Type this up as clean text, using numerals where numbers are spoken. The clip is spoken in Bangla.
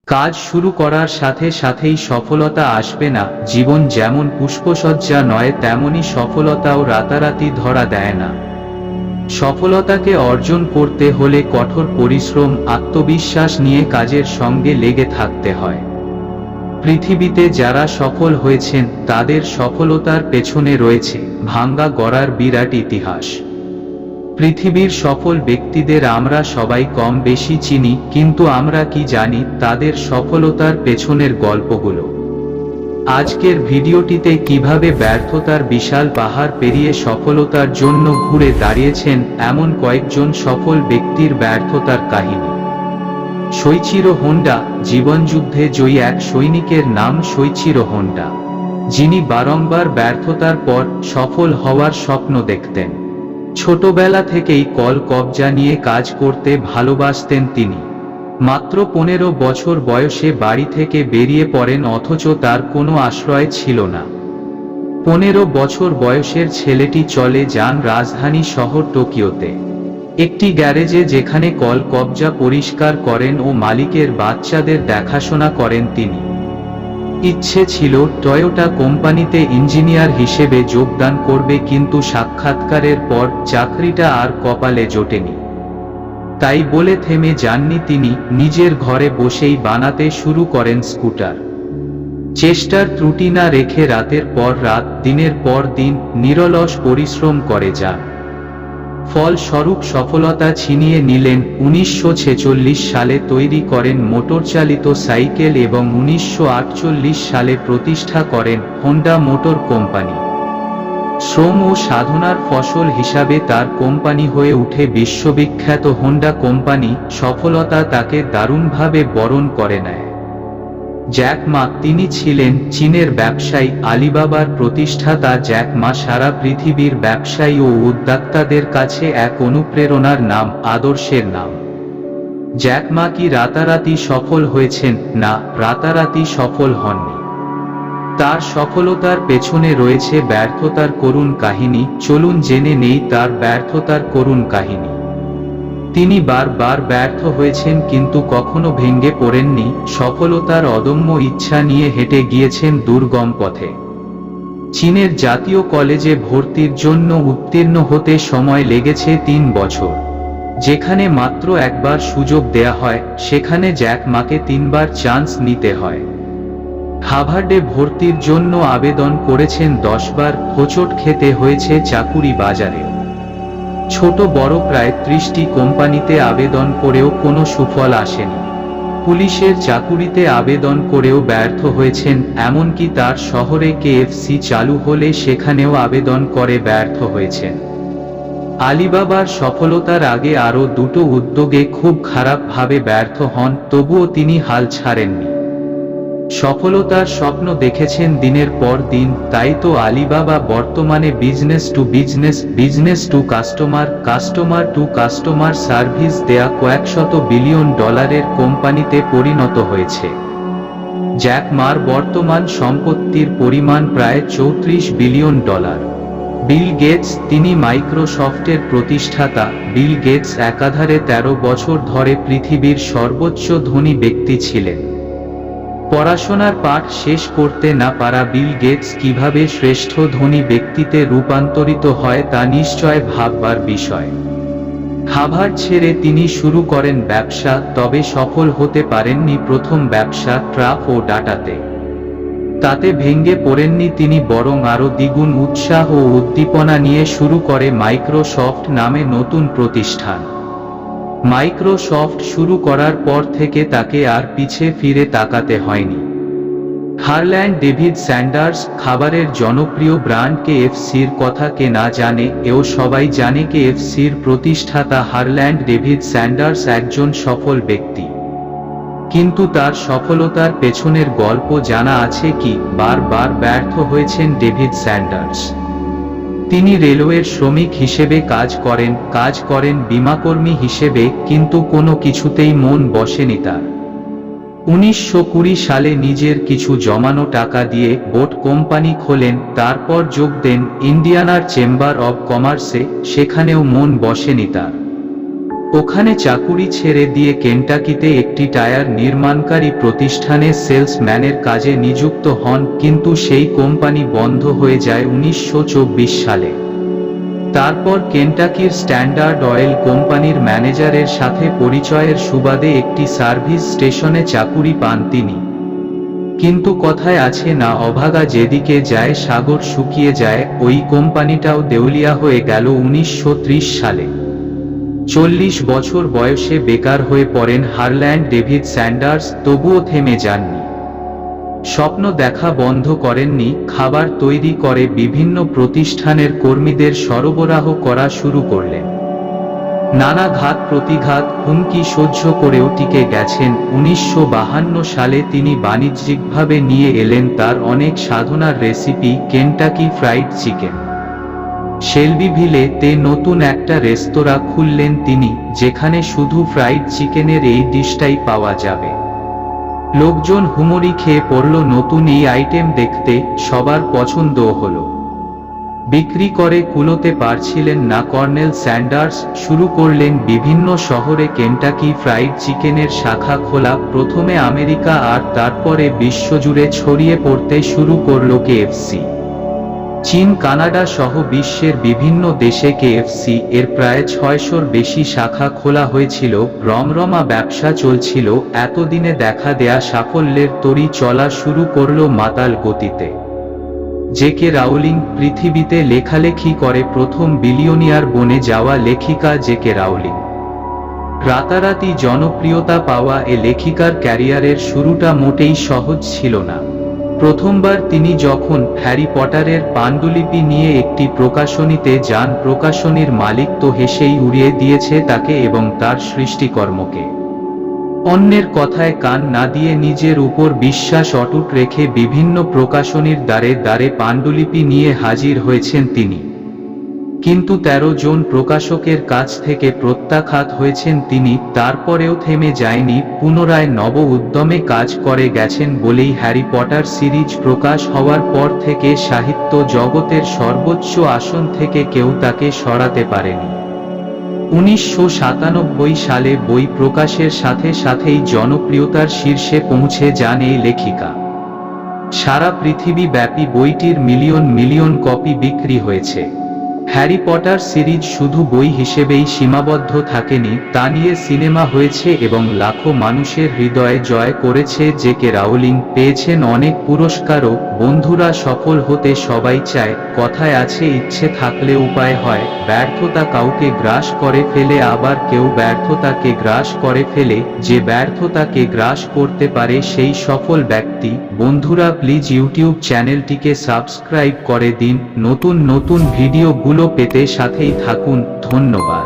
কাজ শুরু করার সাথে সাথেই সফলতা আসবে না। জীবন যেমন পুষ্পসজ্জা নয়, তেমনি সফলতাও রাতারাতি ধরা দেয় না। সফলতাকে অর্জন করতে হলে কঠোর পরিশ্রম, আত্মবিশ্বাস নিয়ে কাজের সঙ্গে লেগে থাকতে হয়। পৃথিবীতে যারা সফল হয়েছেন তাদের সফলতার পেছনে রয়েছে ভাঙ্গা গড়ার বিরাট ইতিহাস। পৃথিবীর সফল ব্যক্তিদের আমরা সবাই কম বেশি চিনি, কিন্তু আমরা কি জানি তাদের সফলতার পেছনের গল্পগুলো? আজকের ভিডিওটিতে কিভাবে ব্যর্থতার বিশাল পাহাড় পেরিয়ে সফলতার জন্য ঘুরে দাঁড়িয়েছেন এমন কয়েকজন সফল ব্যক্তির ব্যর্থতার কাহিনী। Soichiro Honda. জীবনযুদ্ধে জয়ী এক সৈনিকের নাম সোইচিরো হোন্ডা, যিনি বারংবার ব্যর্থতার পর সফল হওয়ার স্বপ্ন দেখতেন। ছোটবেলা থেকেই কল কবজা নিয়ে কাজ করতে ভালোবাসতেন তিনি। মাত্র 15 বছর বয়সে বাড়ি থেকে বেরিয়ে পড়েন, অথচ তার কোনো আশ্রয় ছিল না। 15 বছর বয়সের ছেলেটি চলে যান রাজধানী শহর টোকিওতে একটি গ্যারেজে, যেখানে কল কবজা পরিষ্কার করেন ও মালিকের বাচ্চাদের দেখাশোনা করেন তিনি। ইচ্ছে ছিল টয়োটা কোম্পানিতে ইঞ্জিনিয়ার হিসেবে যোগদান করবে, কিন্তু সাক্ষাৎকারের পর চাকরিটা আর কপালে জোটেনি। তাই বলে থেমে যাননি তিনি, নিজের ঘরে বসেই বানাতে শুরু করেন স্কুটার। চেষ্টার ত্রুটি না রেখে রাতের পর রাত, দিনের পর দিন নিরলস পরিশ্রম করে যান। ফলস্বরূপ সফলতা ছিনিয়ে নিলেন। 1946 সালে তৈরি করেন মোটরচালিত সাইকেল এবং 1948 সালে প্রতিষ্ঠা করেন হোন্ডা মোটর কোম্পানি। শ্রম ও সাধনার ফসল হিসাবে তার কোম্পানি হয়ে ওঠে বিশ্ববিখ্যাত হোন্ডা কোম্পানি। সফলতা তাকে দারুণভাবে বরণ করে নেয়। Jack Ma. তিনি ছিলেন চীনের ব্যবসায়ী। আলিবাবার প্রতিষ্ঠাতা জ্যাক মা সারা পৃথিবীর ব্যবসায়ী ও উদ্যোক্তাদের কাছে এক অনুপ্রেরণার নাম, আদর্শের নাম। জ্যাক মা কি রাতারাতি সফল হয়েছেন? না, রাতারাতি সফল হননি। তার সফলতার পেছনে রয়েছে ব্যর্থতার করুণ কাহিনী। চলুন জেনে নেই তার ব্যর্থতার করুণ কাহিনী। তিনি বারবার ব্যর্থ হয়েছেন, কিন্তু কখনো ভেঙে পড়েননি। সফলতার অদম্য ইচ্ছা নিয়ে হেঁটে গিয়েছেন দুর্গম পথে। চীনের জাতীয় কলেজে ভর্তির জন্য উত্তীর্ণ হতে সময় লেগেছে 3 বছর। যেখানে মাত্র একবার সুযোগ দেয়া হয়, সেখানে জ্যাক মাকে 3 বার চান্স নিতে হয়। হার্ভার্ডে ভর্তির জন্য আবেদন করেছেন 10 বার, হোঁচট খেতে হয়েছে চাকুরি বাজারে। ছোট বড় প্রায় 30টি কোম্পানিতে আবেদন করেও কোনো সুফল আসেনি। পুলিশের চাকুরিতে আবেদন করেও ব্যর্থ হয়েছেন, এমনকি তার শহরে কেএফসি চালু হলে সেখানেও আবেদন করে ব্যর্থ হয়েছেন। আলিবাবার সফলতার আগে আরও 2টো উদ্যোগে খুব খারাপভাবে ব্যর্থ হন, তবুও তিনি হাল ছাড়েননি। সফলতার স্বপ্ন দেখেছেন দিনের পর দিন। তাই তো আলিবাবা বর্তমানে business to business, business to customer, customer to customer service দেয়া কয়েকশত বিলিয়ন ডলারের কোম্পানিতে পরিণত হয়েছে। জ্যাক মার বর্তমান সম্পত্তির পরিমাণ প্রায় 34 বিলিয়ন ডলার। Bill Gates. তিনি মাইক্রোসফটের প্রতিষ্ঠাতা। বিল গেটস একাধারে 13 বছর ধরে পৃথিবীর সর্বোচ্চ ধনী ব্যক্তি ছিলেন। পড়াশোনার পাঠ শেষ করতে না পারা বিল গেটস কিভাবে শ্রেষ্ঠ ধনী ব্যক্তিতে রূপান্তরিত হয় তা নিশ্চয় ভাববার বিষয়। হার্ভার্ড ছেড়ে তিনি শুরু করেন ব্যবসা, তবে সফল হতে পারেননি প্রথম ব্যবসা ট্রাক ও ডাটাতে। তাতে ভেঙে পড়েননি তিনি, বরং আরও দ্বিগুণ উৎসাহ ও উদ্দীপনা নিয়ে শুরু করে মাইক্রোসফট নামে নতুন প্রতিষ্ঠান। মাইক্রোসফট শুরু করার পর থেকে তাকে আর পিছে ফিরে তাকাতে হয়নি। Harland David Sanders. খাবারের জনপ্রিয় ব্র্যান্ড কেএফসির কথা কে না জানে? এও সবাই জানে কেএফসির প্রতিষ্ঠাতা হারল্যান্ড ডেভিড স্যান্ডার্স একজন সফল ব্যক্তি। কিন্তু তার সফলতার পেছনের গল্প জানা আছে কি? বারবার ব্যর্থ হয়েছেন ডেভিড স্যান্ডার্স। তিনি রেলওয়ের শ্রমিক হিসেবে কাজ করেন বীমাকর্মী হিসেবে, কিন্তু কোনো কিছুতেই মন বসেনি তার। 1920 সালে নিজের কিছু জমানো টাকা দিয়ে বোট কোম্পানি খোলেন, তারপর যোগ দেন ইন্ডিয়ানার চেম্বার অব কমার্সে, সেখানেও মন বসেনি তার। ওখানে চাকুরি ছেড়ে দিয়ে কেন্টাকিতে একটি টায়ার নির্মাণকারী প্রতিষ্ঠানে সেলসম্যানের কাজে নিযুক্ত হন, কিন্তু সেই কোম্পানি বন্ধ হয়ে যায় 1924 সালে। তারপর কেন্টাকির স্ট্যান্ডার্ড অয়েল কোম্পানির ম্যানেজারের সাথে পরিচয়ের সুবাদে একটি সার্ভিস স্টেশনে চাকুরি পান তিনি। কিন্তু কথায় আছে না, অভাগা যেদিকে যায় সাগর শুকিয়ে যায়, ওই কোম্পানিটাও দেউলিয়া হয়ে গেল 1930 সালে। 40 বছর বয়সে বেকার হয়ে পড়েন হারল্যান্ড ডেভিড স্যান্ডার্স, তবুও থেমে যাননি। স্বপ্ন দেখা বন্ধ করেননি, খাবার তৈরি করে বিভিন্ন প্রতিষ্ঠানের কর্মীদের সরবরাহ করা শুরু করলেন। নানা ঘাত প্রতিঘাত হুমকি সহ্য করেও টিকে গেছেন। 1952 সালে তিনি বাণিজ্যিকভাবে নিয়ে এলেন তার অনেক সাধনার রেসিপি, কেন্টাকি ফ্রাইড চিকেন। শেলবিভিলে তে নতুন একটা রেস্তোরাঁ খুললেন তিনি, যেখানে শুধু ফ্রাইড চিকেনের এই ডিশটাই পাওয়া যাবে। লোকজন হুমড়ি খেয়ে পড়ল নতুন এই আইটেম দেখতে, সবার পছন্দও হলো। বিক্রি করে কুলোতে পারছিলেন না কর্নেল স্যান্ডার্স, শুরু করলেন বিভিন্ন শহরে কেন্টাকি ফ্রাইড চিকেনের শাখা খোলা। প্রথমে আমেরিকা আর তারপরে বিশ্বজুড়ে ছড়িয়ে পড়তে শুরু করল কেএফসি। চীন, কানাডা সহ বিশ্বের বিভিন্ন দেশে কেএফসি এর প্রায় 600-র বেশি শাখা খোলা হয়েছিল। রমরমা ব্যবসা চলছিল। এতদিনে দেখা দেয়া সাফল্যের তরি চলা শুরু করল মাতাল গতিতে। জেকে রাউলিং পৃথিবীতে লেখালেখি করে প্রথম বিলিয়নিয়ার বনে যাওয়া লেখিকা জেকে রাউলিং। রাতারাতি জনপ্রিয়তা পাওয়া এ লেখিকার ক্যারিয়ারের শুরুটা মোটেই সহজ ছিল না। প্রথমবার তিনি যখন হ্যারি পটারের পাণ্ডুলিপি নিয়ে একটি প্রকাশনীতে যান, প্রকাশনীর মালিক তো হেসেই উড়িয়ে দিয়েছে তাকে এবং তার সৃষ্টিকর্মকে। অন্যের কথায় কান না দিয়ে নিজের উপর বিশ্বাস অটুট রেখে বিভিন্ন প্রকাশনীর দ্বারে দ্বারে পাণ্ডুলিপি নিয়ে হাজির হয়েছেন তিনি। কিন্তু 13 জন প্রকাশকের কাছ থেকে প্রত্যাখ্যাত হয়েছেন তিনি। তারপরেও থেমে যায়নি, পুনরায় নব উদ্যমে কাজ করে গেছেন বলেই হ্যারি পটার সিরিজ প্রকাশ হওয়ার পর থেকে সাহিত্য জগতের সর্বোচ্চ আসন থেকে কেউ তাকে সরাতে পারেনি। 1997 সালে বই প্রকাশের সাথে সাথেই জনপ্রিয়তার শীর্ষে পৌঁছে যান এই লেখিকা। সারা পৃথিবী ব্যাপী বইটির মিলিয়ন মিলিয়ন কপি বিক্রি হয়েছে। হ্যারি পটার সিরিজ শুধু বই হিসেবেই সীমাবদ্ধ থাকেনি, তা নিয়ে সিনেমা হয়েছে এবং লাখো মানুষের হৃদয়ে জয় করেছে। জেকে রাউলিং পেয়েছেন অনেক পুরস্কারও। বন্ধুরা, সফল হতে সবাই চায়। কথায় আছে, ইচ্ছে থাকলে উপায় হয়। ব্যর্থতা কাউকে গ্রাস করে ফেলে, আবার কেউ ব্যর্থতাকে গ্রাস করে ফেলে। যে ব্যর্থতাকে গ্রাস করতে পারে সেই সফল ব্যক্তি। বন্ধুরা, প্লিজ ইউটিউব চ্যানেলটিকে সাবস্ক্রাইব করে দিন। নতুন নতুন ভিডিওগুলো পেতে সাথেই থাকুন। ধন্যবাদ।